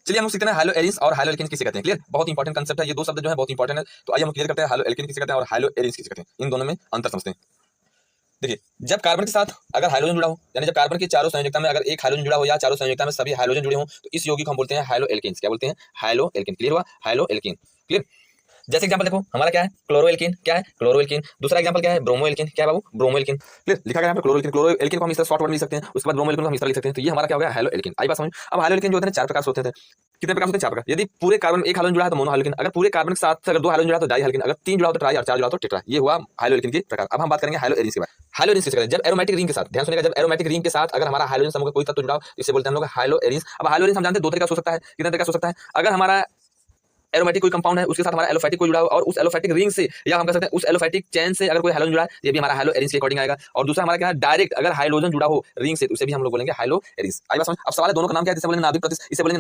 चलिए हम सीखते हैं हाइलो एरिन्स और हाइलो एल्केन्स किसे कहते हैं। क्लियर, बहुत इंपॉर्टेंट कंसेप्ट है, ये दो शब्द जो है बहुत इंपॉर्टेंट है। तो आइए हम क्लियर करते हैं हाइलो एल्केन किसे कहते हैं और हाइलो एरिन्स किसे कहते हैं, इन दोनों में अंतर समझते हैं। देखिए, जब कार्बन के साथ अगर हाइड्रोजन जुड़ा हो, यानी जब कार्बन की चारों संयोजकता में अगर एक हाइड्रोजन जुड़ा हो या चारों संयोजकता में सभी हाइड्रोजन जुड़े हों, तो इस यौगिक को हम बोलते हैं हाइलो एल्केन्स। क्या बोलते हैं? Haloalkane. क्लियर हुआ? Haloalkane. क्लियर। जैसे एग्जांपल देखो, हमारा क्या है? Chloroalkane. क्या है? Chloroalkane. दूसरा एग्जांपल क्या है? Bromoalkane. क्या है बाबू? Bromo alkene. क्लियर, लिखा गया यहाँ पर क्लोरो एल्केन। क्लोरो एल्केन को हम इस तरह शॉर्ट वर्ड में लिख सकते हैं, उसके बाद ब्रोमो एल्केन को हम इस तरह लिख सकते हैं। तो ये हमारा क्या हो गया? High-low alkene. आई बात समझ। अब हाइलो एल्केन जो होते हैं चार प्रकार से होते हैं। कितने प्रकार होते हैं? चार प्रकार। यदि पूरे कार्बन एक हाइड्रोजन जुड़ा है तो मोनो हाइड्रोजन, अगर पूरे कार्बन के साथ अगर दो हाइड्रोजन जुड़ा है तो डाई हाइड्रोजन, अगर तीन जुड़ा हो तो ट्राई और चार जुड़ा हो तो टेट्रा। ये हुआ हाइलो एल्केन के प्रकार। अब हम बात करेंगे हाइलो एरिन्स के बारे में। हाइलो एरिन्स किसे कहते हैं? जब एरोमेटिक रिंग के साथ, ध्यान सुनिएगा, जब एरोमेटिक रिंग के साथ अगर हमारा हाइड्रोजन समूह का कोई तत्व जुड़ा हो, इसे बोलते हैं हम लोग हाइलो एरिन्स। अब हाइलो एरिन्स हम जानते हैं दो तरीका से हो सकता है। कितने तरीका से हो सकता है? अगर हमारा एरोमेटिक कोई कंपाउंड है उसके साथ हमारा एलोफैटिक कोई जुड़ा हो और उस एलोफैटिक रिंग से या हम कह सकते हैं उस एलोफैटिक चेन से अगर कोई हाइड्रोजन जुड़ा है, ये भी हमारा हाइलो एरिन्स के अकॉर्डिंग आएगा। और दूसरा हमारा क्या है? डायरेक्ट अगर हाइड्रोजन जुड़ा हो रिंग से, तो उसे भी हम लोग बोलेंगे हाइलो एरिन्स। आई बात समझ। अब सवाल है दोनों का नाम क्या है? इसे बोलेंगे नाभिक प्रतिष्ठ, इसे बोलेंगे